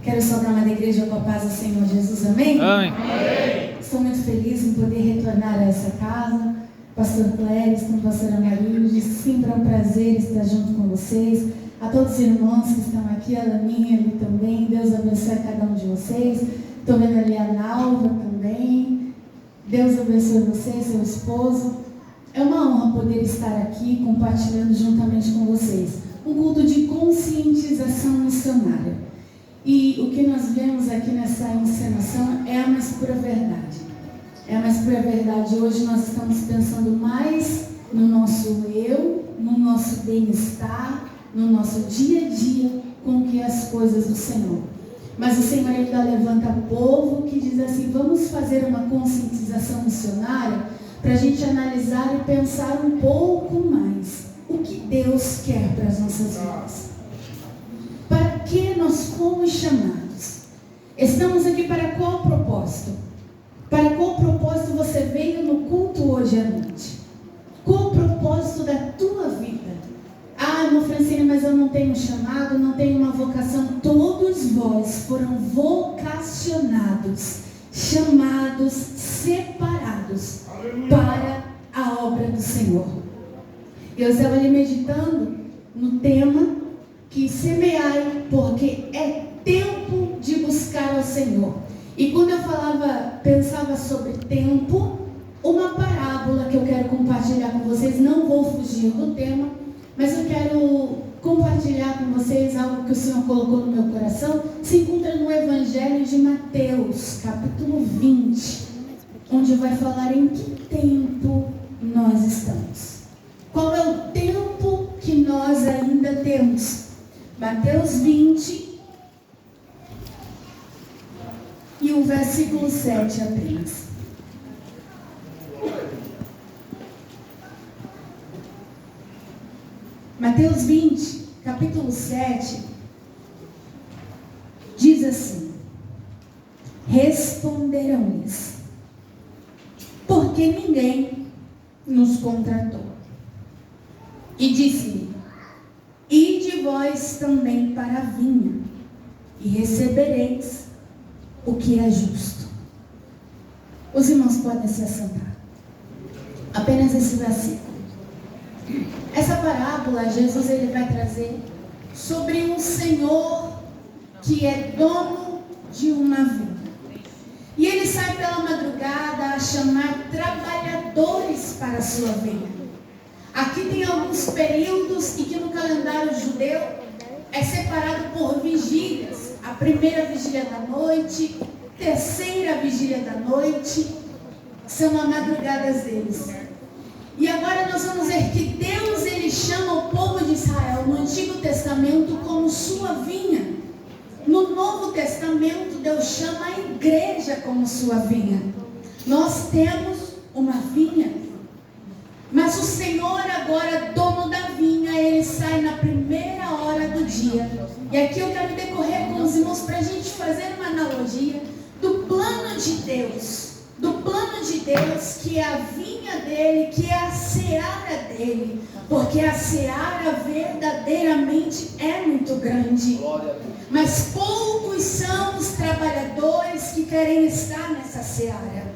Quero saudar a igreja com a paz do Senhor Jesus, amém? Amém. Estou muito feliz em poder retornar a essa casa. Pastor Cléris, com a pastora Marilde, sempre é um prazer estar junto com vocês. A todos os irmãos que estão aqui, a Laninha ali também, Deus abençoe cada um de vocês. Estou vendo ali a Nalva também. Deus abençoe você, seu esposo. É uma honra poder estar aqui compartilhando juntamente com vocês um culto de conscientização missionária. E o que nós vemos aqui nessa encenação é a mais pura verdade. É a mais pura verdade. Hoje nós estamos pensando mais no nosso eu, no nosso bem-estar, no nosso dia a dia com que as coisas do Senhor. Mas o Senhor ainda levanta povo que diz assim: vamos fazer uma conscientização missionária para a gente analisar e pensar um pouco mais o que Deus quer para as nossas vidas. Para que nós fomos chamados? Estamos aqui para qual propósito? Para qual propósito você veio no culto hoje à noite? Qual o propósito da tua vida? Ah, irmã Francine, mas eu não tenho chamado, não tenho uma vocação. Todos vós foram vocacionados, chamados, separados para a obra do Senhor. Eu estava ali meditando no tema que semeai, porque é tempo de buscar ao Senhor. E quando eu pensava sobre tempo, uma parábola que eu quero compartilhar com vocês, não vou fugir do tema, mas eu quero compartilhar com vocês algo que o Senhor colocou no meu coração. Se encontra no Evangelho de Mateus, capítulo 20, onde vai falar em que tempo nós estamos. Qual é o tempo que nós ainda temos? Mateus 20 e o versículo 7 apenas. Mateus 20, capítulo 7, diz assim: responderam-lhes, porque ninguém nos contratou. E disse-lhe: ide vós também para a vinha, e recebereis o que é justo. Os irmãos podem se assentar. Apenas esse versículo. Essa parábola, Jesus ele vai trazer sobre um senhor que é dono de uma vinha. E ele sai pela madrugada a chamar trabalhadores para a sua vinha. Aqui tem alguns períodos e que no calendário judeu é separado por vigílias. A primeira vigília da noite, terceira vigília da noite, são as madrugadas deles. E agora nós vamos ver que Deus ele chama o povo de Israel no Antigo Testamento como sua vinha. No Novo Testamento Deus chama a igreja como sua vinha. Nós temos uma vinha. Mas o Senhor agora, dono da vinha, ele sai na primeira hora do dia. E aqui eu quero decorrer com os irmãos para a gente fazer uma analogia do plano de Deus. Do plano de Deus, que é a vinha dele, que é a seara dele. Porque a seara verdadeiramente é muito grande. Mas poucos são os trabalhadores que querem estar nessa seara.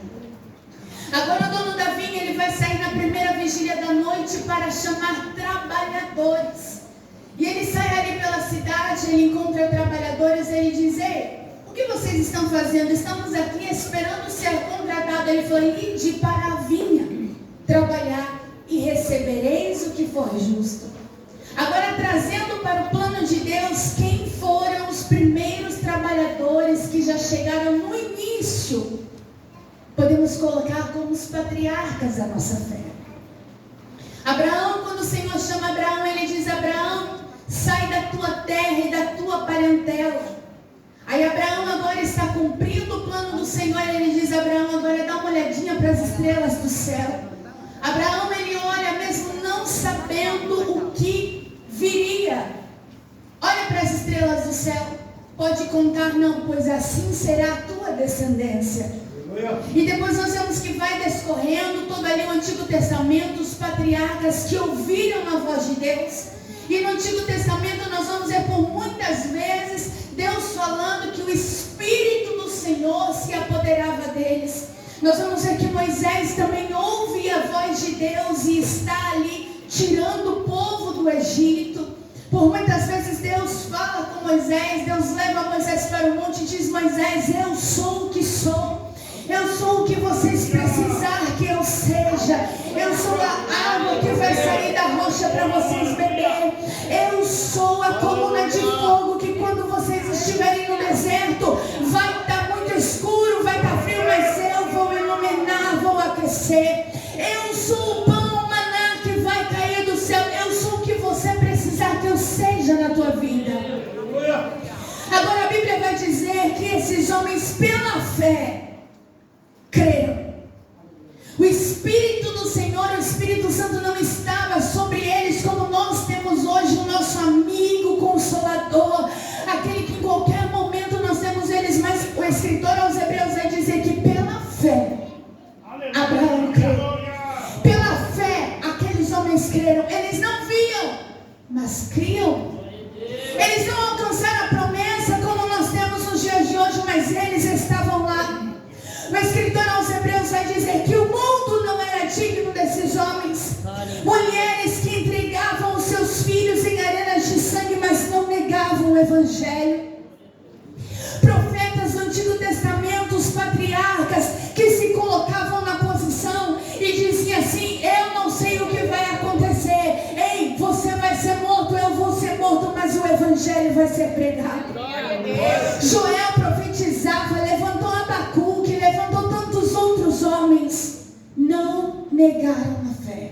Agora o dono da vinha ele vai sair na primeira vigília da noite para chamar trabalhadores. E ele sai ali pela cidade, ele encontra trabalhadores, ele diz: ei, o que vocês estão fazendo? Estamos aqui esperando ser contratado. Ele falou: ide para a vinha trabalhar e recebereis o que for justo. Agora trazendo para o plano de Deus, quem foram os primeiros trabalhadores que já chegaram no início? Podemos colocar como os patriarcas da nossa fé. Abraão, quando o Senhor chama Abraão, ele diz: Abraão, sai da tua terra e da tua parentela. Aí Abraão agora está cumprindo o plano do Senhor. Ele diz: Abraão, agora dá uma olhadinha para as estrelas do céu. Abraão, ele olha mesmo não sabendo o que viria. Olha para as estrelas do céu. Pode contar? Não, pois assim será a tua descendência. E depois nós vemos que vai descorrendo todo ali o Antigo Testamento, os patriarcas que ouviram a voz de Deus. E no Antigo Testamento nós vamos ver por muitas vezes Deus falando que Senhor se apoderava deles. Nós vamos ver que Moisés também ouve a voz de Deus e está ali tirando o povo do Egito. Por muitas vezes Deus fala com Moisés, Deus leva Moisés para o monte e diz: Moisés, eu sou o que sou. Eu sou o que vocês precisarem que eu seja. Eu sou a água que vai sair da rocha para vocês beber. Eu sou a coluna de fogo que quando vocês estiverem no deserto, vai estar muito escuro, vai estar frio, mas eu vou iluminar, vou aquecer. Eu sou o pão, o maná que vai cair do céu. Eu sou o que você precisar que eu seja na tua vida. Agora a Bíblia vai dizer que esses homens, pela fé, creram. O Espírito do Senhor, o Espírito Santo não estava sobre eles como nós temos hoje o nosso amigo consolador, aquele que em qualquer momento nós temos eles, mas o escritor aos Hebreus vai dizer que pela fé Abraão creu. Pela fé aqueles homens creram. Eles não viam, mas criam. Eles não alcançaram a promessa como nós temos nos dias de hoje, mas eles estavam lá. O escritor aos Hebreus vai dizer que o mundo não era digno desses homens. Mulheres que entregavam os seus filhos em arenas de sangue, mas não negavam o Evangelho. Profetas do Antigo Testamento, os patriarcas, que se colocavam na posição e diziam assim: eu não sei o que vai acontecer. Ei, você vai ser morto, eu vou ser morto, mas o Evangelho vai ser pregado. Joel profetizava, levantou Abacuque, levantou tantos outros homens, não negaram a fé.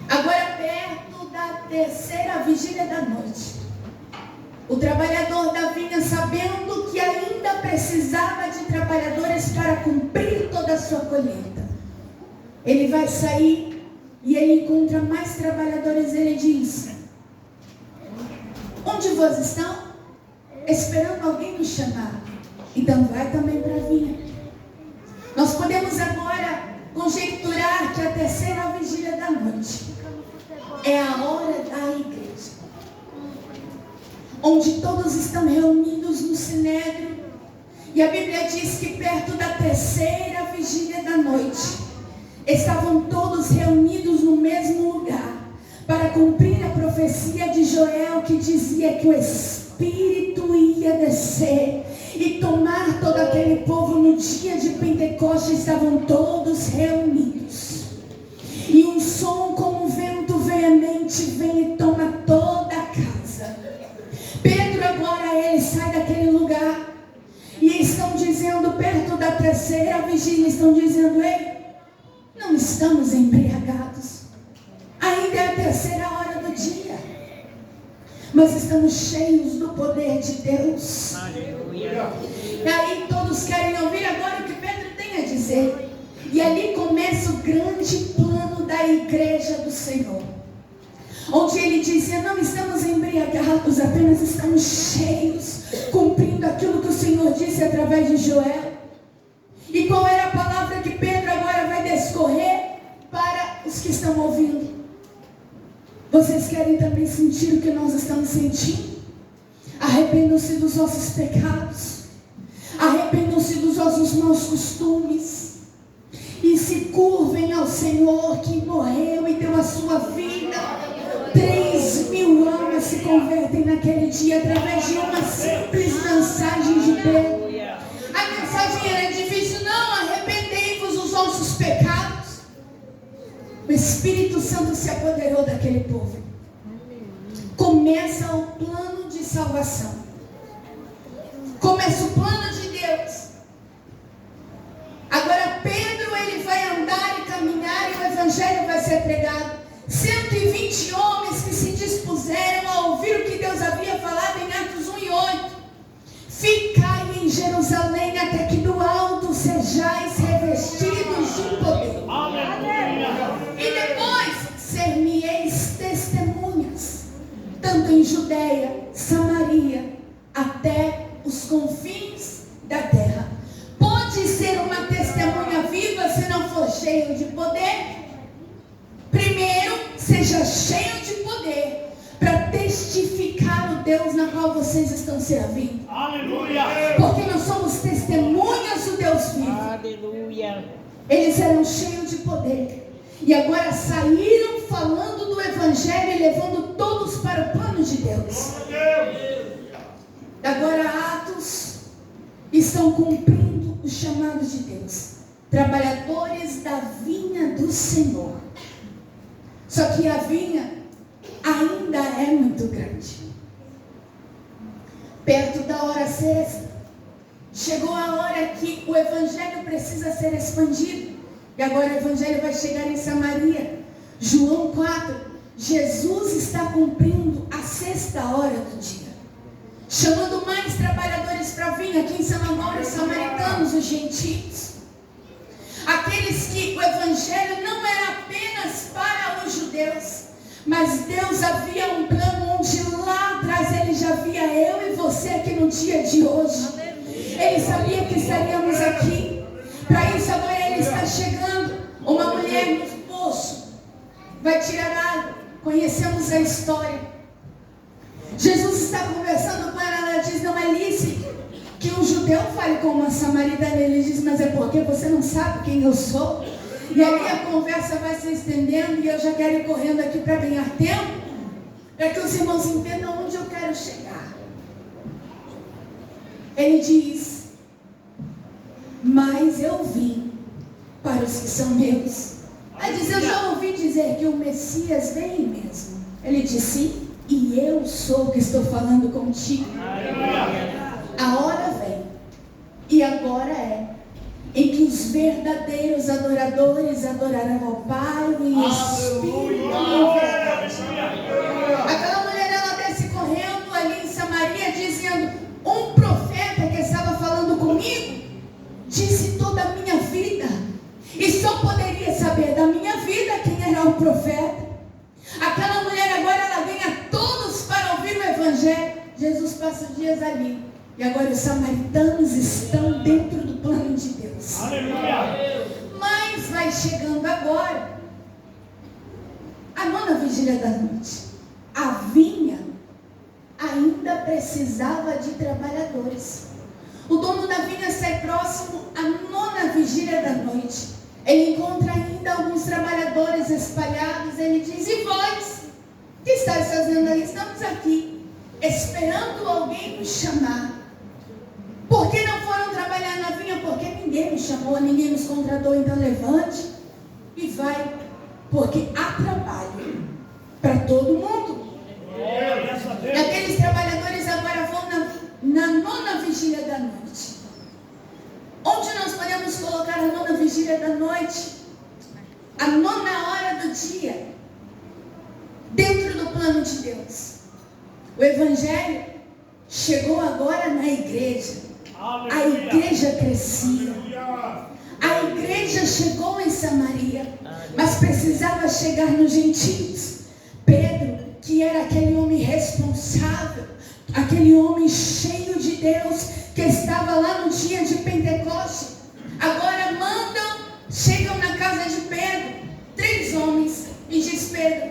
Agora, perto da terceira vigília da noite, o trabalhador da vinha, sabendo que ainda precisava de trabalhadores para cumprir toda a sua colheita, ele vai sair e ele encontra mais trabalhadores. Ele diz: onde vocês estão? Esperando alguém nos chamar. Então vai também para a vinha. Nós podemos agora conjecturar que a terceira vigília da noite é a hora da igreja, onde todos estão reunidos no sinédrio. E a Bíblia diz que perto da terceira vigília da noite, estavam todos reunidos no mesmo lugar, para cumprir a profecia de Joel, que dizia que o Espírito ia descer e tomar todo aquele povo. No dia de Pentecostes estavam todos reunidos, e um som como um vento veemente vem e toma toda a casa. Pedro agora, ele sai daquele lugar, e estão dizendo, perto da terceira vigília, estão dizendo: ei, não estamos embriagados, ainda é a terceira hora do dia, mas estamos cheios do poder de Deus. Aleluia. E aí todos querem ouvir agora o que Pedro tem a dizer. E ali começa o grande plano da igreja do Senhor, onde ele dizia: não estamos embriagados, apenas estamos cheios, cumprindo aquilo que o Senhor disse através de Joel. E qual era a palavra que Pedro agora vai descorrer para os que estão ouvindo? Vocês querem também sentir o que nós estamos sentindo? Arrependam-se dos vossos pecados, arrependam-se dos vossos maus costumes, e se curvem ao Senhor, que morreu e deu a sua vida. 3.000 almas se convertem naquele dia através de uma simples mensagem de Pedro. A mensagem era difícil: não, arrependei-vos dos vossos pecados. O Espírito Santo se apoderou daquele povo. Começa o plano de salvação. Começa o plano de Deus. Agora Pedro, ele vai andar e caminhar, e o Evangelho vai ser pregado. 120 homens que se dispuseram a ouvir o que Deus havia falado em Atos 1 e 8. Ficai em Jerusalém até que do alto sejais revestidos de poder. E depois ser-me-eis testemunhas, tanto em Judeia, Samaria, até os confins da terra. Pode ser uma testemunha viva se não for cheio de poder? Primeiro, seja cheio de poder para testificar o Deus Deus na qual vocês estão servindo. Aleluia. Porque nós somos testemunhas do Deus vivo. Aleluia. Eles eram cheios de poder. E agora saíram falando do Evangelho e levando todos para o plano de Deus. Agora Atos estão cumprindo o chamado de Deus. Trabalhadores da vinha do Senhor. Só que a vinha ainda é muito grande. Perto da hora sexta, chegou a hora que o Evangelho precisa ser expandido. E agora o Evangelho vai chegar em Samaria. João 4, Jesus está cumprindo a sexta hora do dia, chamando mais trabalhadores para vir. Aqui em São Paulo, os samaritanos, os gentios, aqueles que o Evangelho não era apenas para os judeus, mas Deus havia um plano onde lá atrás Ele já via eu e você aqui no dia de hoje. Ele sabia que estaríamos aqui. Para isso agora Ele está chegando. Uma mulher no poço vai tirar água. Conhecemos a história. Jesus está conversando com ela. Ela diz: não é lícito que um judeu fale com uma samaritana. Ele diz: mas é porque você não sabe quem eu sou. E ali a conversa vai se estendendo. E eu já quero ir correndo aqui para ganhar tempo, para que os irmãos entendam onde eu quero chegar. Ele diz: mas eu vim para os que são meus. Ela diz: eu já ouvi dizer que o Messias vem mesmo. Ele disse: sim, e eu sou o que estou falando contigo. A hora vem, e agora é, em que os verdadeiros adoradores adorarão ao Pai em espírito e em verdade. Aquela mulher, ela desce correndo ali em Samaria, dizendo: um profeta que estava falando comigo disse toda a minha vida, e só poderia saber da minha vida quem era o profeta. Aquela mulher agora, ela vem a todos para ouvir o Evangelho. Jesus passa dias ali, e agora os samaritanos estão dentro do plano de Deus. Aleluia. Mas vai chegando agora a 9ª vigília da noite. A vinha ainda precisava de trabalhadores. O dono da vinha sai próximo à 9ª vigília da noite. Ele encontra ainda alguns trabalhadores espalhados. Ele diz: e vós, o que estáis fazendo aí? Estamos aqui, esperando alguém nos chamar. Por que não foram trabalhar na vinha? Porque ninguém nos chamou, ninguém nos contratou. Então levante e vai, porque há trabalho para todo mundo. E aqueles trabalhadores agora vão na 9ª vigília da noite. Onde nós podemos colocar a 9ª vigília da noite? A 9ª hora do dia, dentro do plano de Deus. O Evangelho chegou agora na igreja. A igreja crescia. A igreja chegou em Samaria, mas precisava chegar nos gentios. Pedro, que era aquele homem responsável, aquele homem cheio de Deus, que estava lá no dia de Pentecoste, agora chegam na casa de Pedro, 3 homens, e diz Pedro: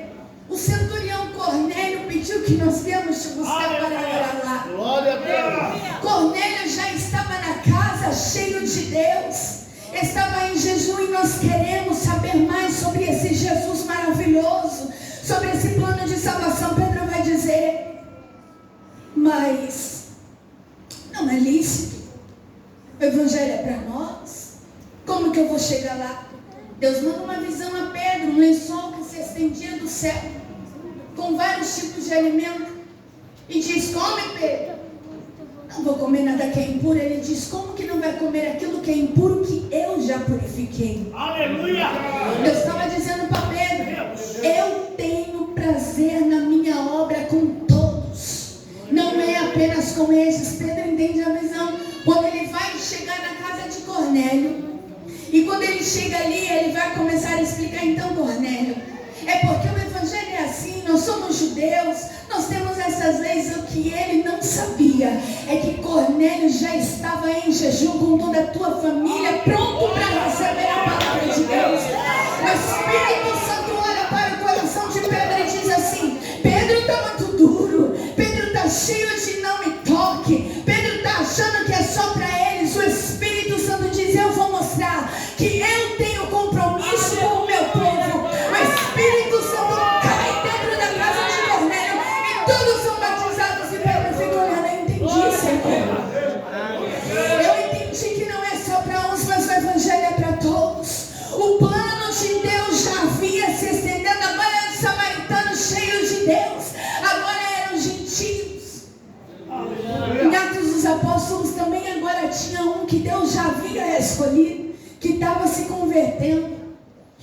o centurião Cornélio pediu que nós viemos te buscar para orar lá. Glória a Deus. Cornélio já estava na casa, cheio de Deus, estava em jejum, e nós queremos saber mais sobre esse Jesus maravilhoso, sobre esse plano de salvação. Pedro vai dizer: mas não é lícito, o Evangelho é para nós, como que eu vou chegar lá? Deus manda uma visão a Pedro, um lençol que se estendia do céu, com vários tipos de alimento, e diz: come, Pedro. Não vou comer nada que é impuro. Ele diz: como que não vai comer aquilo que é impuro, que eu já purifiquei? Aleluia. Deus estava dizendo para Pedro: eu tenho prazer na minha obra com todos, não é apenas com esses. Pedro entende a visão. Quando ele vai chegar na casa de Cornélio, e quando ele chega ali, ele vai começar a explicar: então, Cornélio, é porque o Evangelho é assim, nós somos judeus, nós temos essas leis. O que ele não sabia é que Cornélio já estava em jejum com toda a tua família, pronto para receber a palavra de Deus. O Espírito Santo olha para o coração de Pedro e diz assim: Pedro está muito duro, Pedro está cheio que Pedro está achando que é só para eles. O Espírito Santo diz: eu vou mostrar que eu tenho compromisso com o meu povo. O Espírito Santo cai dentro da casa de Cornélio e todos são batizados. E Pedro fica olhando: eu entendi, Senhor. Eu entendi que não é só para uns, mas o Evangelho é para todos. O plano de Deus já havia se estendendo. Agora eram os samaritanos cheios de Deus. Agora eram gentios. Em Atos dos Apóstolos também agora tinha um que Deus já havia escolhido, que estava se convertendo.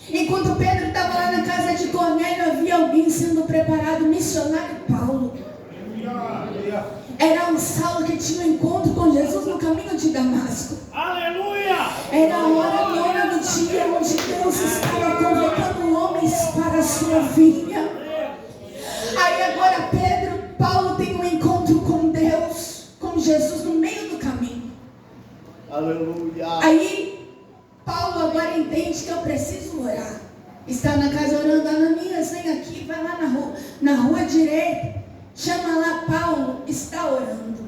Enquanto Pedro estava lá na casa de Cornélio, havia alguém sendo preparado, missionário Paulo. Era um Saulo que tinha um encontro com Jesus no caminho de Damasco. Aleluia! Era a hora nona do dia onde Deus estava convocando homens para a sua vinha. Aí agora Paulo tem um encontro com Deus, com Jesus no meio do caminho. Aleluia! Aí Paulo agora entende que eu preciso orar. Está na casa orando: Ananias, vem aqui, vai lá na rua direita. Chama lá Paulo, está orando.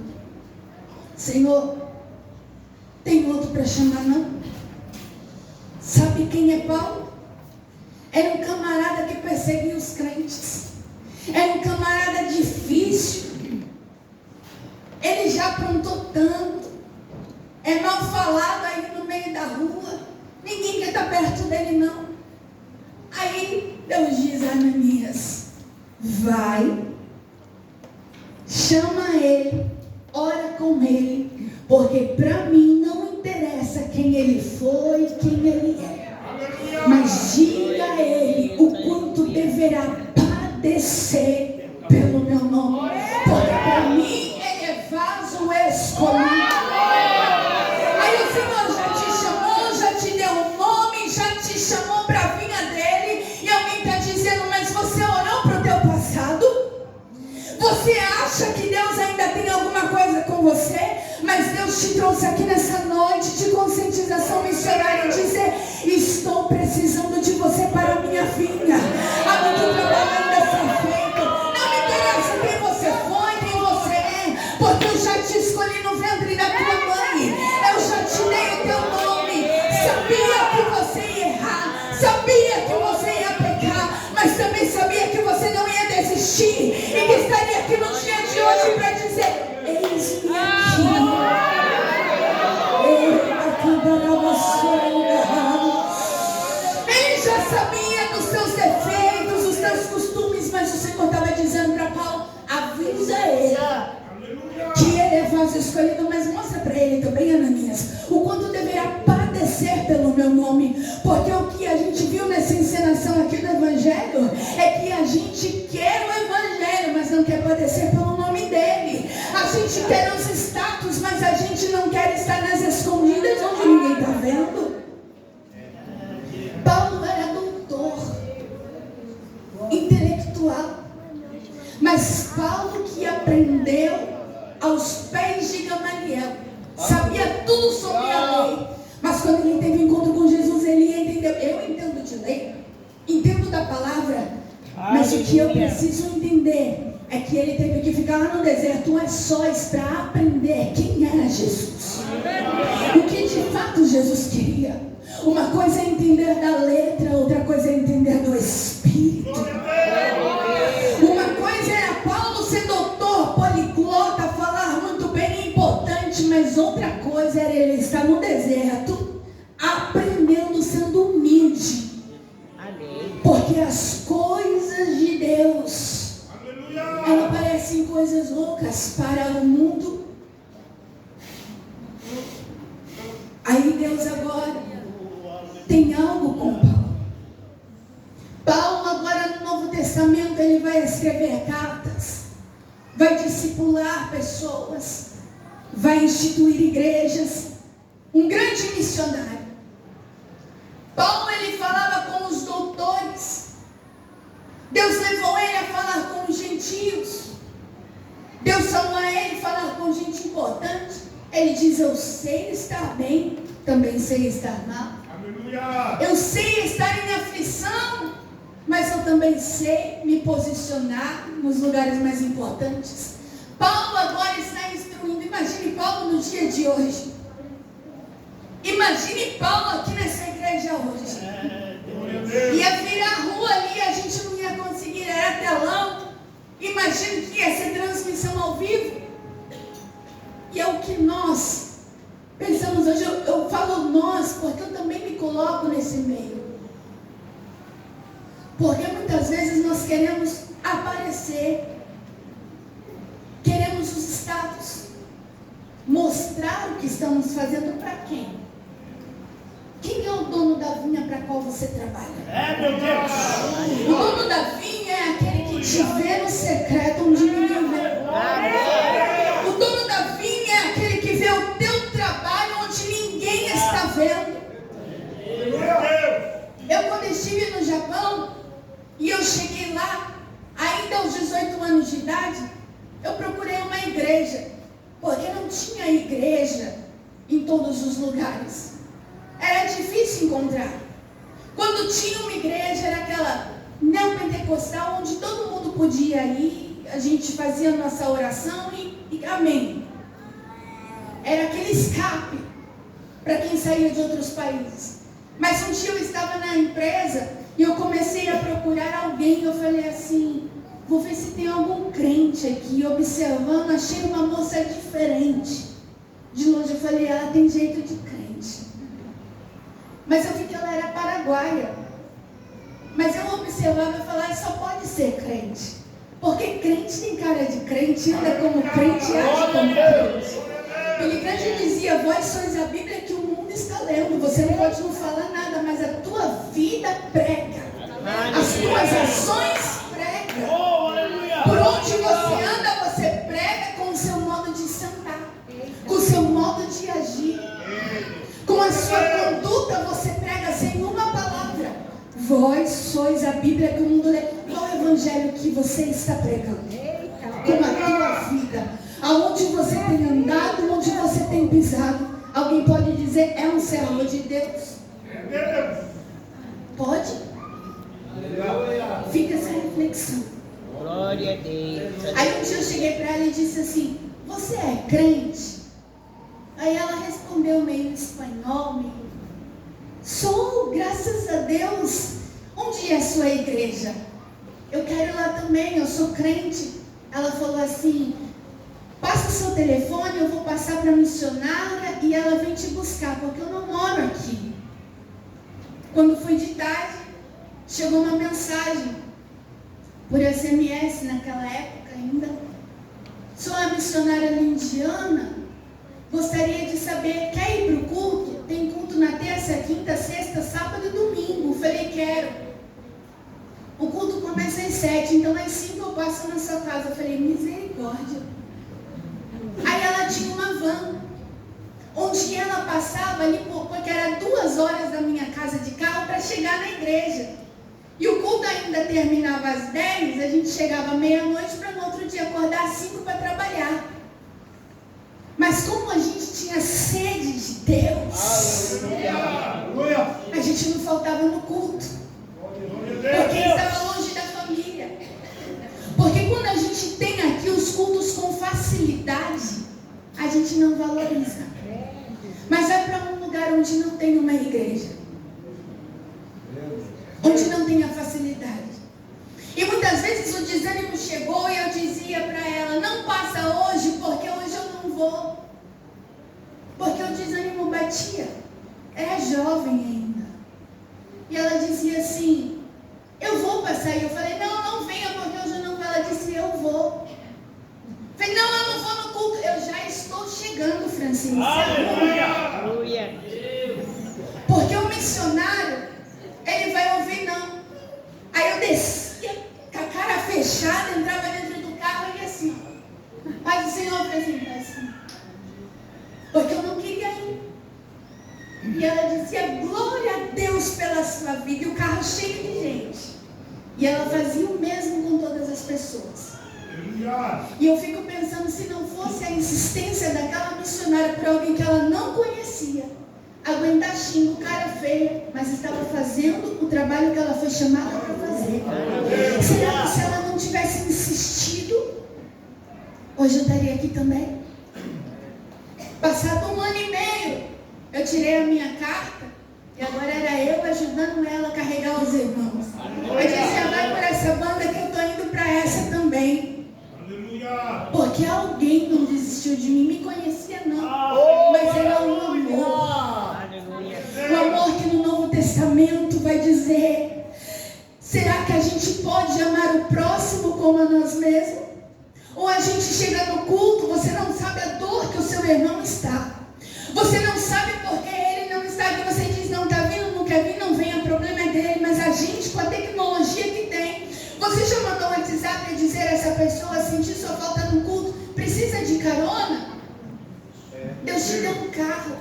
Senhor, tem outro para chamar não? Sabe quem é Paulo? Era um camarada que perseguia os crentes. Era um camarada difícil. Ele já aprontou tanto. É mal falado aí no meio da rua. Ninguém quer estar perto dele não. Aí Deus diz a Ananias: vai, chama ele, ora com ele, porque para mim não interessa quem ele foi, quem ele é, mas diga a ele o quanto deverá padecer pelo meu nome, porque para mim ele é vaso escolhido. Aí o Senhor já te chamou, já te deu um nome, já te chamou para a vinha dele, e alguém está dizendo: mas você orou para o teu passado? Você acha que Deus ainda tem alguma coisa com você? Mas Deus te trouxe aqui nessa noite de conscientização missionária e dizer: estou precisando de você para a minha vinha. Há muito trabalho ainda a ser feito. Não me interessa quem você foi, quem você é, porque eu já te escolhi no ventre da tua mãe. Eu já te dei o teu nome. Sabia que você ia errar, sabia que você ia pecar, mas também sabia que você não ia desistir e que estaria aqui no dia de hoje para dizer: eis-me aqui. Ele já sabia dos seus defeitos, dos seus costumes, mas o Senhor estava dizendo para Paulo: avisa ele que ele é vaso escolhido, mas mostra para ele também, Ananias, o quanto deverá padecer pelo meu nome, porque o que a gente viu nessa encenação aqui do Evangelho é que a gente quer o Evangelho, mas não quer padecer pelo nome dele. A gente quer os status, mas a gente não quer estar nas escondidas onde ninguém está vendo. Paulo era doutor, intelectual, mas Paulo que aprendeu aos pés de Gamaliel, sabia tudo sobre a lei, mas quando ele teve encontro com Jesus, ele entendeu: eu entendo de lei, entendo da palavra, mas o que eu preciso entender é que ele teve que ficar lá no deserto a sós para aprender quem era Jesus, o que de fato Jesus queria. Uma coisa é entender da letra, outra coisa é entender do Espírito. Uma coisa era Paulo ser doutor, poliglota, falar muito bem, importante, mas outra coisa era ele estar no deserto, aprendendo, sendo humilde. Porque as coisas de Deus, elas parecem coisas loucas para o mundo. Aí Deus agora tem algo com Paulo. Paulo agora no Novo Testamento ele vai escrever cartas, vai discipular pessoas, vai instituir igrejas, um grande missionário. Paulo ele falava com os doutores. Deus levou ele a falar com os gentios. Deus chamou a ele falar com gente importante. Ele diz: eu sei estar bem, também sei estar mal. Eu sei estar em aflição, mas eu também sei me posicionar nos lugares mais importantes. Paulo agora está instruindo. Imagina Paulo no dia de hoje. Imagine Paulo aqui nessa igreja hoje. Ia virar a rua ali, a gente não ia conseguir, era telão. Imagine que ia ser transmissão ao vivo. E é o que nós pensamos hoje. Eu falo nós, porque eu também me coloco nesse meio. Porque muitas vezes nós queremos aparecer, queremos os status, mostrar o que estamos fazendo para quem? Quem é o dono da vinha para qual você trabalha? Meu Deus! O dono da vinha é aquele que te vê no secreto onde ninguém vê. O dono da vinha é aquele que vê o teu trabalho onde ninguém está vendo. Eu, quando estive no Japão, e eu cheguei lá, ainda aos 18 anos de idade, eu procurei uma igreja, porque não tinha igreja em todos os lugares. Era difícil encontrar. Quando tinha uma igreja, era aquela neopentecostal, onde todo mundo podia ir, a gente fazia a nossa oração e amém. Era aquele escape para quem saía de outros países. Mas um dia eu estava na empresa e eu comecei a procurar alguém. Eu falei assim, vou ver se tem algum crente aqui. Observando, achei uma moça diferente. De longe eu falei, ela tem jeito de crente. Mas eu vi que ela era paraguaia. Mas eu observava e falava, só pode ser crente. Porque crente tem cara de crente, anda como crente e age como crente. Billy Graham dizia, vós sois a Bíblia que o mundo está lendo. Você não pode não falar nada, mas a tua vida prega. As tuas ações pregam. Por onde você anda, você prega com o seu modo de sentar, com o seu modo de agir. Com a sua conduta, você prega sem uma palavra. Vós sois a Bíblia que o mundo lê. Qual é o evangelho que você está pregando? Com a tua vida. Aonde você tem andado, onde você tem pisado. Alguém pode dizer, é um servo de Deus? Pode? Fica essa reflexão. Glória a Deus. Aí um dia eu cheguei para ela e disse assim, você é crente? Aí ela respondeu meio em espanhol, meio, sou, graças a Deus. Onde é a sua igreja? Eu quero ir lá também, eu sou crente. Ela falou assim, passa o seu telefone, eu vou passar para a missionária e ela vem te buscar, porque eu não moro aqui. Quando foi de tarde, chegou uma mensagem, por SMS naquela época ainda. Sou a missionária lindiana, gostaria de saber, quer ir para o culto? Tem culto na terça, quinta, sexta, sábado e domingo. Falei, quero. O culto começa às 7, então às 5 eu passo na sua casa. Falei, misericórdia. Aí ela tinha uma van, onde ela passava ali, porque era 2 horas da minha casa de carro para chegar na igreja. E o culto ainda terminava às 10, a gente chegava meia-noite para no outro dia acordar às 5 para trabalhar. Mas como a gente tinha sede de Deus, a gente não faltava no culto, porque estava longe da família. Porque quando a gente tem aqui os cultos com facilidade, a gente não valoriza. Mas vai para um lugar onde não tem uma igreja, onde não tem a facilidade. E muitas vezes o desânimo chegou e eu dizia para ela, não passa hoje, porque hoje eu não vou. Porque o desânimo batia. Era jovem ainda. E ela dizia assim, eu vou passar. E eu falei, não venha, porque hoje eu não vou. Ela disse, eu vou. Falei, não, eu não vou no culto. Eu já estou chegando, Francine. Aleluia. Porque o missionário, ele vai ouvir não. Aí eu descia, com a cara fechada, entrava dentro do carro e assim, Pai do Senhor, assim, porque eu não queria ir. E ela dizia, glória a Deus pela sua vida, e o carro cheio de gente. E ela fazia o mesmo com todas as pessoas. E eu fico pensando, se não fosse a insistência daquela missionária por alguém que ela não conhecia, aguentar xingo, cara feia, mas estava fazendo o trabalho que ela foi chamada para fazer. Será que se ela não tivesse insistido, hoje eu estaria aqui também? Passado 1 ano e meio, eu tirei a minha carta e agora era eu ajudando ela a carregar os irmãos. Eu disse, vai por essa banda que eu estou indo para essa também. Porque alguém não desistiu de mim, me conhecia não, mas era um amor. O amor que no Novo Testamento vai dizer, será que a gente pode amar o próximo como a nós mesmos? Ou a gente chega no culto, você não sabe a dor que o seu irmão está. Você não sabe porque ele não está aqui, você diz, não está vindo, não quer vir, não vem, o problema é dele. Mas a gente, com a tecnologia que tem, você já mandou um WhatsApp para dizer a essa pessoa, sentir sua falta no culto, precisa de carona? Deus te deu um carro.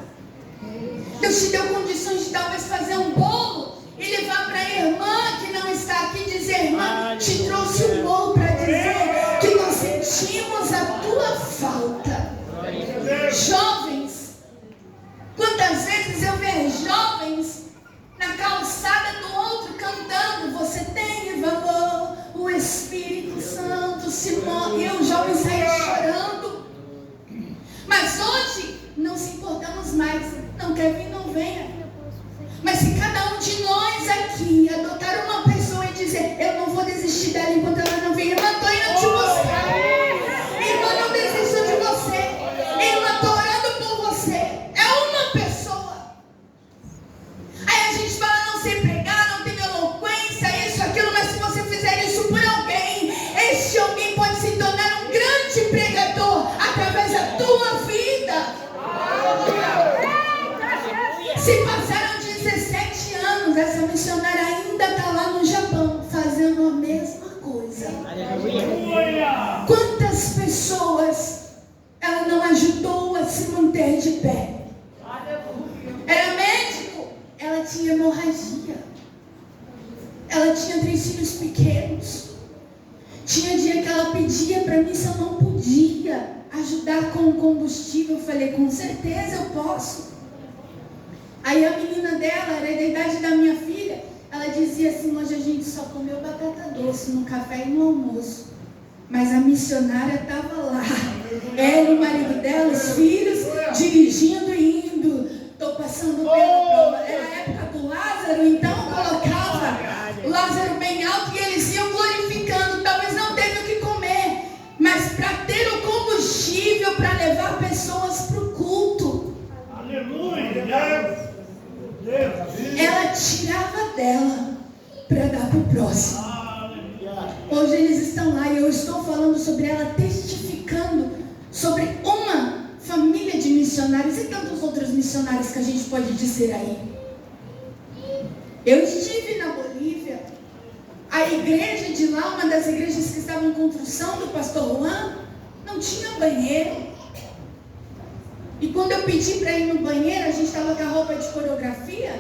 Deus te deu condições de talvez fazer um bolo e levar para a irmã que não está aqui e dizer, irmã, te trouxe um bolo para dizer que nós sentimos a tua falta. Jovens, quantas vezes eu vejo jovens na calçada do outro cantando, você tem valor, o Espírito Santo se move, e eu jovem saí chorando. Mas hoje não se importamos mais, não quer vir, não venha. Mas se cada um de nós aqui adotar uma pessoa e dizer, eu não vou desistir dela enquanto ela não vir, irmã, estou indo te buscar. Irmã, não desisto de você. Irmã, estou orando por você. É uma pessoa. Aí a gente fala, não sei pregar, não tem eloquência, isso, aquilo, mas se você fizer isso por alguém, este alguém pode se tornar um grande pregador através da tua vida. Se passaram 17 anos, essa missionária ainda está lá no Japão, fazendo a mesma coisa. Quantas pessoas ela não ajudou a se manter de pé? Era médico, ela tinha hemorragia. Ela tinha 3 filhos pequenos. Tinha dia que ela pedia para mim se eu não podia ajudar com o combustível. Eu falei, com certeza eu posso. Aí a menina dela, era da idade da minha filha, ela dizia assim, hoje a gente só comeu batata doce no café e no almoço. Mas a missionária estava lá. Ela e o marido dela, os filhos, dirigindo e indo. Estou passando pela prova. Era a época do Lázaro, então colocava o Lázaro bem alto e eles iam glorificando. Talvez não teve o que comer, mas para ter o combustível para levar pessoas para o culto. Aleluia! Ela tirava dela para dar para o próximo. Hoje eles estão lá e eu estou falando sobre ela, testificando sobre uma família de missionários e tantos outros missionários que a gente pode dizer aí. Eu estive na Bolívia, a igreja de lá, uma das igrejas que estava em construção do pastor Juan, não tinha banheiro. E quando eu pedi para ir no banheiro, a gente estava com a roupa de coreografia,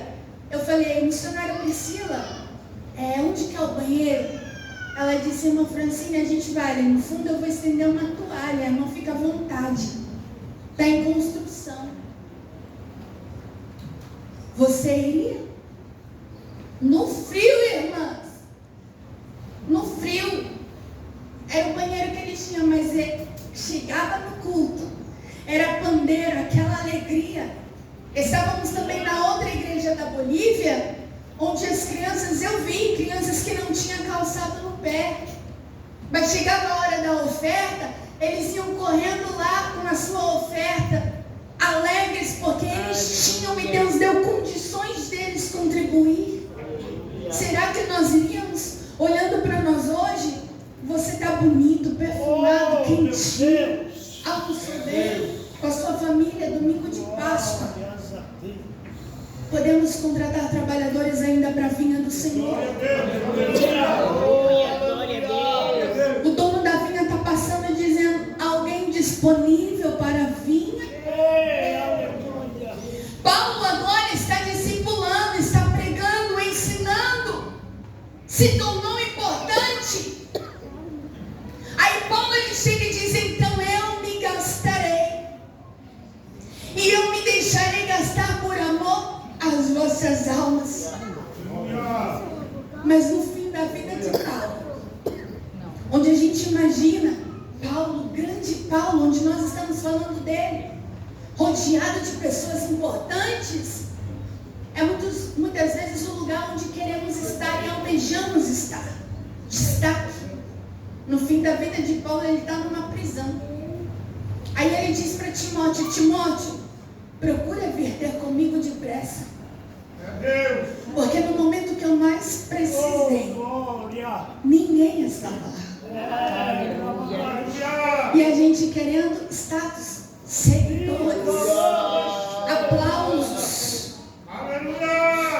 eu falei, missionária Priscila, onde que é o banheiro? Ela disse, irmã Francine, a gente vai ali no fundo, eu vou estender uma toalha, irmão, fica à vontade. Está em construção. Você iria? No frio, irmãs. No frio. Era o banheiro que ele tinha, mas ele chegava no culto. Era pandeiro, aquela alegria. Estávamos também na outra igreja da Bolívia, onde as crianças, eu vi crianças que não tinham calçado no pé. Mas chegava a hora da oferta, eles iam correndo lá com a sua oferta, alegres, porque eles tinham e Deus deu condições deles contribuir. Será que nós iríamos, olhando para nós hoje, você está bonito, perfumado, quentinho, alto soberbo, com a sua família, domingo de Páscoa. Podemos contratar trabalhadores ainda para a vinha do Senhor. O dono da vinha está passando e dizendo, alguém disponível para a vinha? Paulo agora está discipulando, está pregando, ensinando. Se tornou importante. Aí Paulo ele chega e diz, então eu me gastarei. E eu me deixarei gastar por amor às vossas almas. Mas no fim da vida de Paulo, onde a gente imagina Paulo, grande Paulo, onde nós estamos falando dele, rodeado de pessoas importantes, é muitas vezes o lugar onde queremos estar e almejamos estar. Destaque. No fim da vida de Paulo, ele está numa prisão. Aí ele diz para Timóteo: Timóteo, procura vir ter comigo depressa. Porque no momento que eu mais precisei, ninguém estava lá. E a gente querendo status, seguidores, aplausos,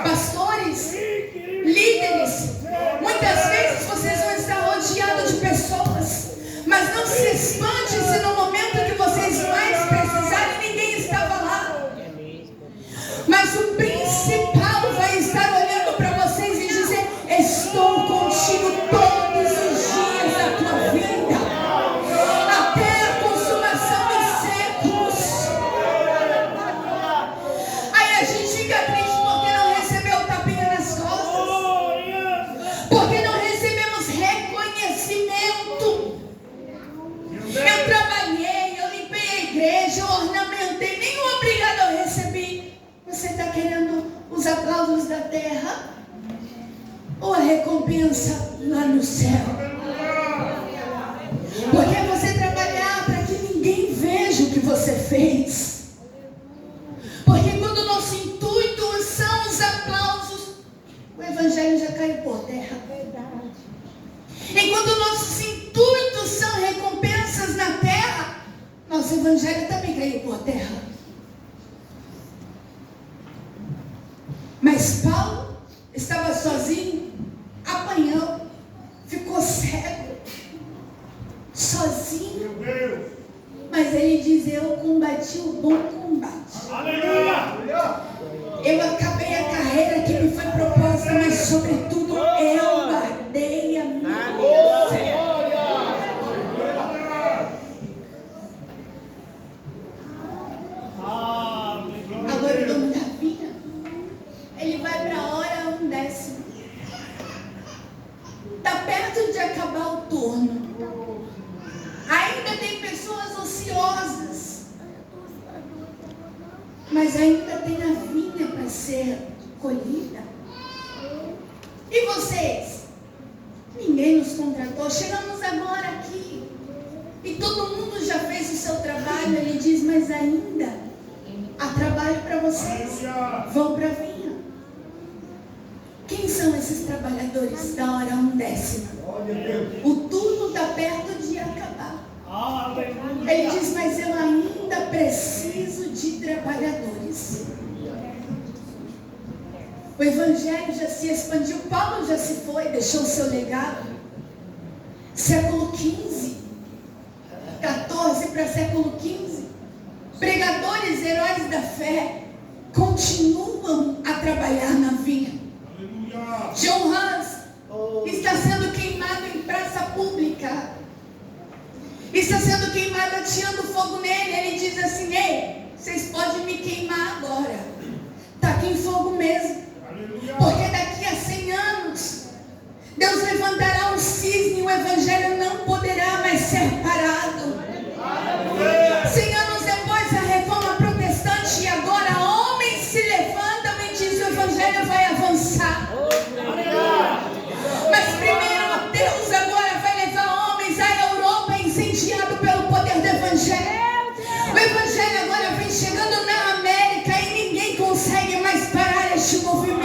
pastores, líderes. Muitas vezes vocês vão estar rodeados de pessoas, mas não se espante se no momento que vocês mais precisarem ninguém estava lá. Mas o principal vai estar olhando para vocês e dizer: estou contigo todos os dias da tua vida, até a consumação dos séculos. Aí a gente fica triste porque não recebeu o tapinha nas costas, porque não recebemos reconhecimento. Eu trabalhei, eu limpei a igreja, eu ornamentei, nenhum obrigado eu recebi. Você está querendo os aplausos da terra ou a recompensa lá no céu? Porque você trabalhar para que ninguém veja o que você fez. Porque quando o nosso intuito são os aplausos, o evangelho já caiu por terra. Enquanto nossos intuitos são recompensas na terra, nosso evangelho também caiu por terra. Mas Paulo estava sozinho, apanhou, ficou cego, sozinho. Mas ele diz: eu combati o bom combate. Aleluia! Eu acabei a carreira que me foi proposta, mas sobretudo eu guardei a minha fé. Agora o dono da vinha, ele vai para a hora 1/10. Está perto de acabar o turno. Ainda tem pessoas ociosas, mas ainda tem a vinha para ser colhida. E vocês? Ninguém nos contratou. Chegamos agora aqui e todo mundo já fez o seu trabalho. Ele diz: mas ainda há trabalho para vocês. Vão para a vinha. Quem são esses trabalhadores da hora 1/10? O turno está perto de acabar. Ele diz: mas eu ainda preciso de trabalhadores. O evangelho já se expandiu. Paulo já se foi, deixou o seu legado. Século XV, 14 para século XV, pregadores, heróis da fé continuam a trabalhar na vinha. John Hus está sendo queimado em praça pública. Está sendo queimado, ateando fogo nele. Ele diz assim: ei, vocês podem me queimar agora. Está aqui em fogo mesmo. Porque daqui a 100 anos, Deus levantará um cisne e o evangelho não poderá mais ser parado. 100 anos depois da reforma protestante, e agora homens se levantam e dizem: o evangelho vai avançar. Mas primeiro Deus agora vai levar homens à Europa, incendiado pelo poder do evangelho. O evangelho agora vem chegando na América e ninguém consegue mais parar este movimento.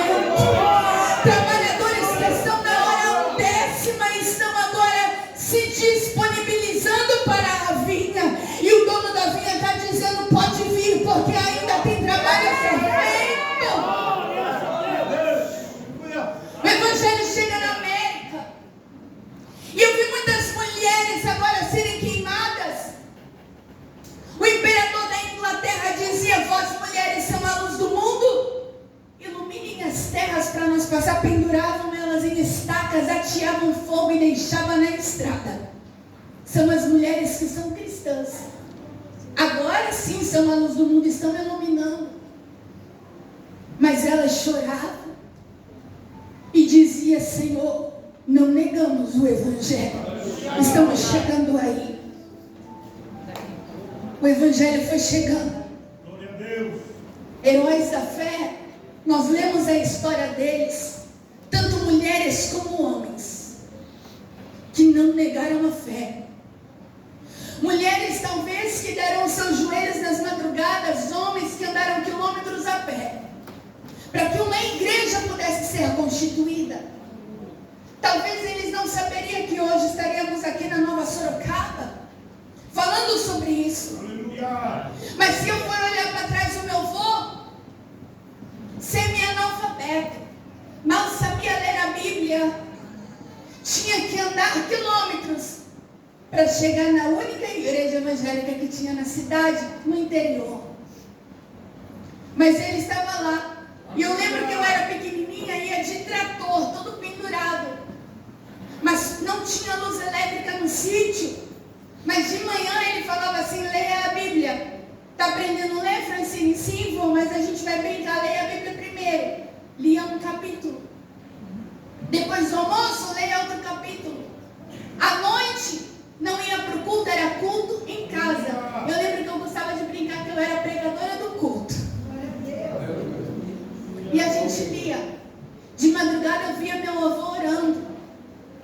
Trabalhadores que estão na hora 1/10 estão agora se disponibilizando para a vinha. E o dono da vinha está dizendo: pode vir, porque ainda tem trabalho a ser feito. O evangelho chega na América. E eu vi muitas mulheres agora serem queimadas. O imperador da Inglaterra dizia: vós mulheres são a luz do mundo, iluminem as terras para nos passar. Penduravam elas em estacas, ateavam fogo e deixavam na estrada. São as mulheres que são cristãs. Agora sim são a luz do mundo, estão iluminando. Mas elas choravam e diziam: Senhor, não negamos o evangelho, estamos chegando aí. O evangelho foi chegando. heróis da fé, nós lemos a história deles, tanto mulheres como homens, que não negaram a fé. Mulheres talvez que deram seus joelhos nas madrugadas, homens que andaram quilômetros a pé, para que uma igreja pudesse ser constituída. Talvez eles não saberiam que hoje estaríamos aqui na Nova Sorocaba, falando sobre isso. Aleluia. Mas se eu for olhar para trás, o meu avô, semi-analfabeto, mal sabia ler a Bíblia, tinha que andar quilômetros para chegar na única igreja evangélica que tinha na cidade, no interior. Mas ele estava lá. E eu lembro que eu era pequenininha, ia de trator, todo pendurado. Mas não tinha luz elétrica no sítio. Mas de manhã ele falava assim: leia a Bíblia. Está aprendendo a ler, Francine? Sim, vô, mas a gente vai brincar, leia a Bíblia primeiro. Lia um capítulo. Depois do almoço, leia outro capítulo. À noite, não ia para o culto, era culto em casa. Eu lembro que eu gostava de brincar que eu era pregadora do culto. E a gente lia. De madrugada eu via meu avô orando.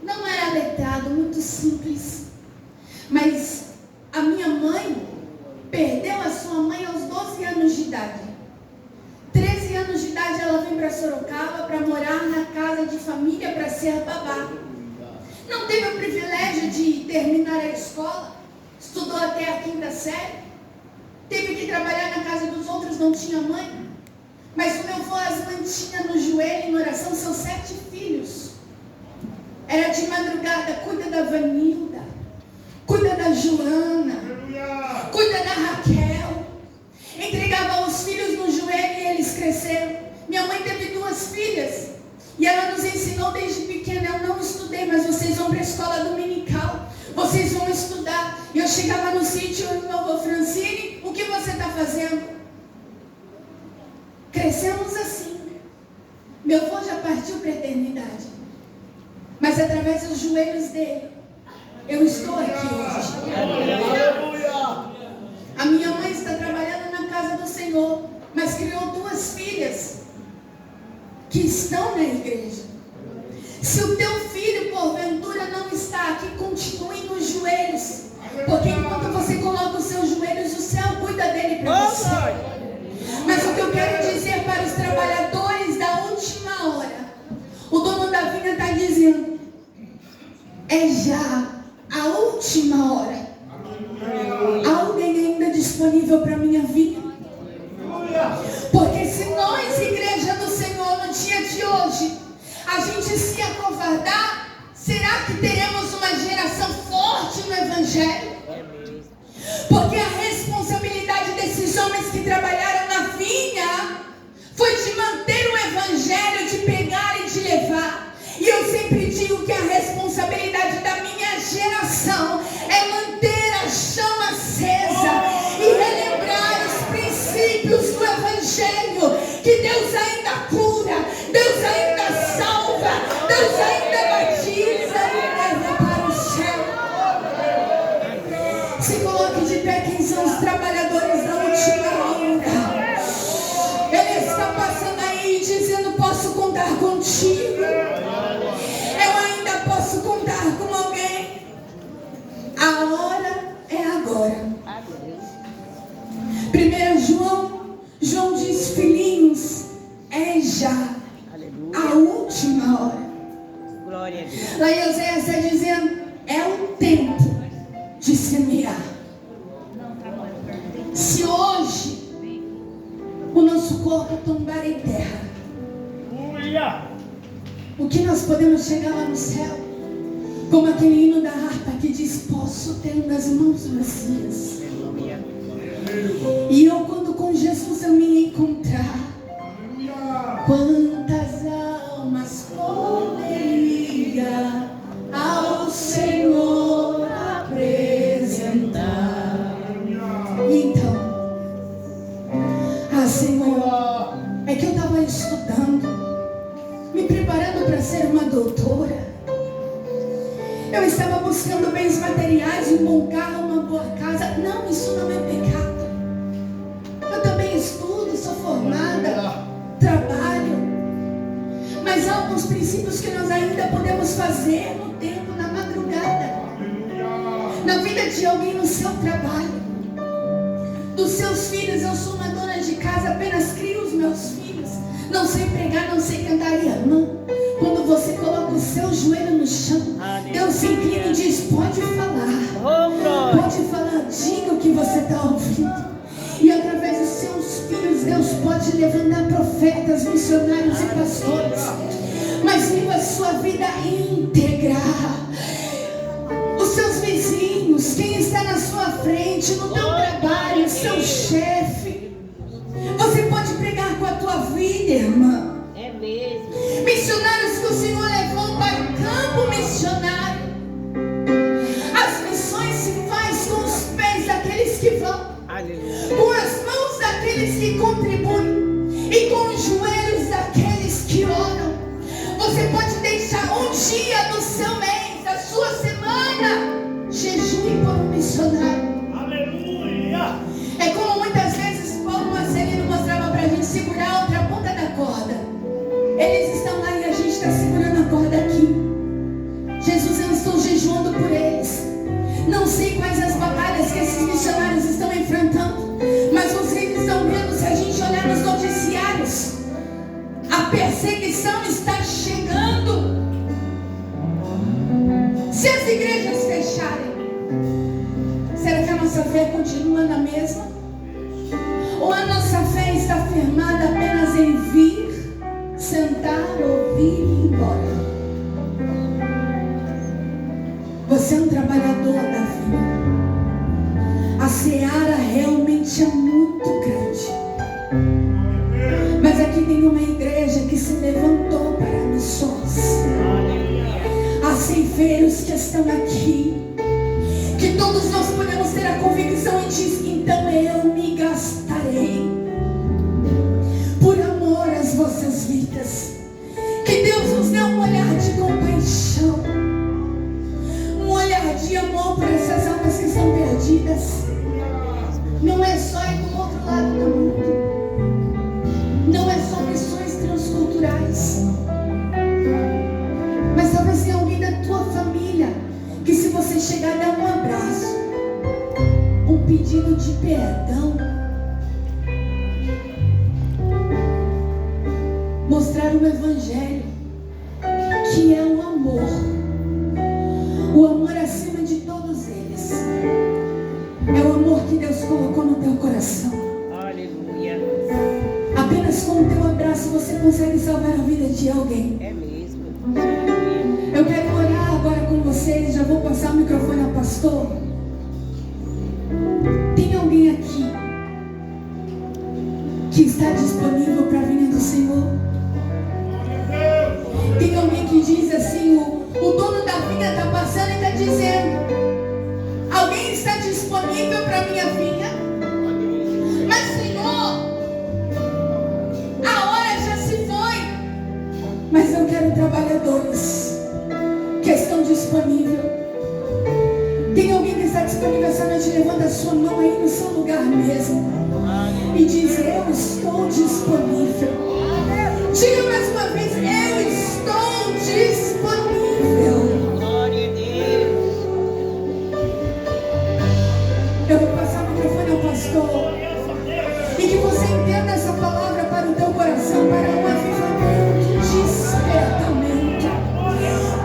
Não era letrado, muito simples. Mas a minha mãe perdeu a sua mãe aos 12 anos de idade. 13 anos de idade ela vem para Sorocaba para morar na casa de família, para ser babá. Não teve o privilégio de terminar a escola, estudou até a 5ª série, teve que trabalhar na casa dos outros, não tinha mãe. Mas o meu avô as mantinha no joelho em oração, seus 7 filhos. Era de madrugada: cuida da Vanilda, cuida da Joana, cuida da Raquel. Entregava os filhos no joelho e eles cresceram. Minha mãe teve 2 filhas e ela nos ensinou desde pequena: eu não estudei, mas vocês vão para a escola dominical, vocês vão estudar. E eu chegava no sítio e meu avô: Francine, o que você está fazendo? Crescemos assim. Meu avô já partiu para a eternidade, mas através dos joelhos dele eu estou aqui hoje. A minha mãe está trabalhando na casa do Senhor, mas criou 2 filhas que estão na igreja. Se o teu filho porventura não está aqui, continue nos joelhos, porque enquanto você coloca os seus joelhos, o céu cuida dele para você. Mas o que eu quero dizer para os trabalhadores da última hora, o dono da vinha está dizendo: é já a última hora. Há alguém ainda disponível para minha vinha? Porque se nós, igreja do Senhor, no dia de hoje, a gente se acovardar, será que teremos uma geração forte no Evangelho? Porque a responsabilidade desses homens que trabalharam na vinha foi de manter o Evangelho, de pegar e de levar. E eu sempre digo que a responsabilidade da minha geração é manter a chama acesa e relembrar os princípios do Evangelho, que Deus ainda cura, Deus ainda salva, Deus ainda batiza e leva para o céu. Se coloque de pé. Quem são os trabalhadores da última hora? Ele está passando aí dizendo: posso contar contigo, eu ainda posso contar com alguém. A hora é agora. 1 João diz: filhinhos, é já a última hora. Glória a Deus. Lá em Oséias está dizendo: é o tempo de semear. Se hoje o nosso corpo tombar em terra, o que nós podemos chegar lá no céu? Como aquele hino da harpa que diz: posso ter nas mãos vazias. E eu, quando com Jesus eu me encontrar, quantas almas poderia ao Senhor apresentar? Então, Senhor, é que eu estava estudando, me preparando para ser uma doutora. Eu estava buscando bens materiais, um bom carro, uma boa casa. Não, isso não é pecado. Eu também estudo, sou formada. alguns princípios que nós ainda podemos fazer no tempo, na madrugada, na vida de alguém, no seu trabalho, dos seus filhos. Eu sou uma dona de casa, apenas crio os meus filhos, não sei pregar, não sei cantar. E irmão, quando você coloca o seu joelho no chão, Deus se inclina e diz: pode falar, pode falar, diga o que você está ouvindo. E através dos seus filhos, Deus pode levantar profetas, missionários e pastores. Mas viva a sua vida íntegra. Os seus vizinhos, quem está na sua frente, no teu trabalho, seu chefe. Você pode pregar com a tua vida, irmã. É mesmo. Missionários que o Senhor levou para o campo missionário. As missões se faz com os pés daqueles que vão, com as mãos daqueles que contribuem e com os joelhos daqueles que oram. Você pode deixar um dia do seu mês, da sua semana, jejum por um missionário. Aleluia! É como muitas vezes Paulo Marcelino mostrava para a gente segurar a outra ponta da corda. Eles estão lá e a gente está segurando a corda aqui. Jesus, eu estou jejuando por eles. Não sei quais as batalhas que esses missionários estão enfrentando, mas vocês estão vendo, se a gente olhar nos noticiários, a perseguição está chegando. Se as igrejas fecharem, será que a nossa fé continua na mesma? Ou a nossa fé está firmada apenas em vir, sentar, ouvir e ir embora? Você é um trabalhador da vida. A seara realmente é muito grande. Mas aqui tem uma igreja que se levantou para missões. Há ceifeiros que estão aqui, que todos nós podemos ter a convicção e dizer: então eu me gastarei por amor às vossas vidas. Que Deus nos dê um olhar de compaixão, um olhar de amor por essas almas que estão perdidas. Não é só ir do outro lado do mundo, não é só missões transculturais, mas talvez tenha alguém da tua família que, se você chegar, dá um abraço, um pedido de perdão, mostrar o evangelho, que é o amor acima de todos eles. É o amor que Deus colocou no teu coração. Aleluia. Apenas com o teu abraço você consegue salvar a vida de alguém. É mesmo. Eu quero orar agora com vocês. Já vou passar o microfone ao pastor. Tem alguém aqui que está disponível para a vinda do Senhor? Tem alguém que diz assim: o dono da vinha está passando e está dizendo: alguém está disponível para a minha vinha? Mas, Senhor, a hora já se foi. Mas eu quero trabalhadores que estão disponíveis. Tem alguém que está disponível essa noite? Levanta a sua mão aí no seu lugar mesmo e diz: eu estou disponível. Diga mais uma vez: eu estou disponível. Glória a Deus. Eu vou passar o microfone ao pastor, e que você entenda essa palavra para o teu coração, para um avivamento, despertamento.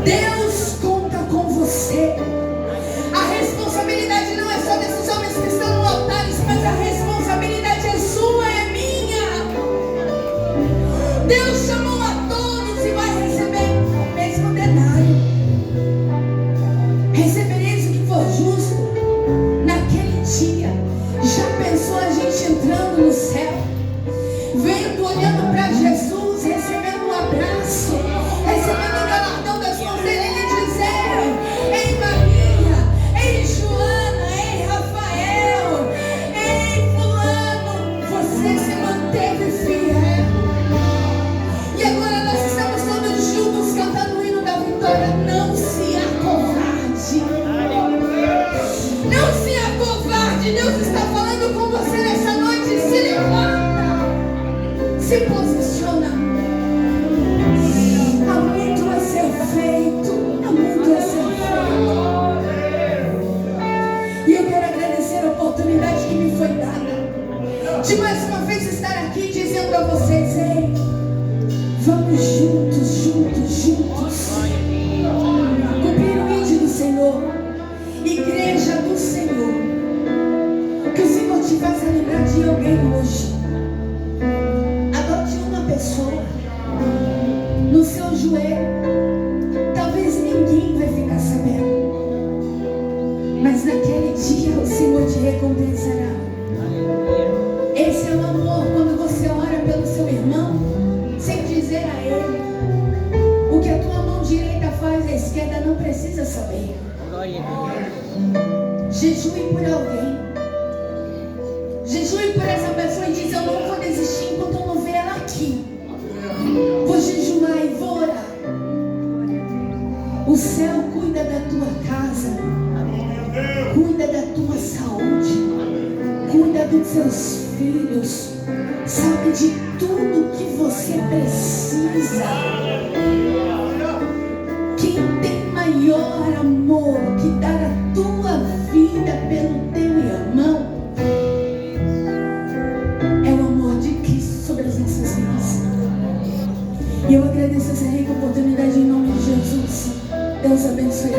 Deus conta com você. A responsabilidade não é só desses homens que estão no altar, mas a responsabilidade é sua, é minha. Deus chamou a todos e vai receber o mesmo denário. Recebereis o que for justo naquele dia. Já pensou a gente entrando no céu, de mais uma vez estar aqui dizendo a vocês: ei, vamos juntos, juntos, juntos, cumprir o ide do Senhor, igreja do Senhor. Que o Senhor te faça lembrar de alguém hoje. Adote uma pessoa no seu joelho. Talvez ninguém vai ficar sabendo, mas naquele dia o Senhor te recompensará. Esse é o amor, quando você ora pelo seu irmão, sem dizer a ele o que a tua mão direita faz, a esquerda não precisa saber. Jejue por alguém. Jejue por essa pessoa e diz: eu não vou desistir enquanto eu não ver ela aqui. Vou jejuar e vou orar. O céu cuida da tua casa, cuida da tua saúde, cuida dos seus filhos, sabe de tudo que você precisa. Quem tem maior amor que dar a tua vida pelo teu irmão é o amor de Cristo sobre as nossas vidas. E eu agradeço essa rica oportunidade em nome de Jesus. Deus abençoe.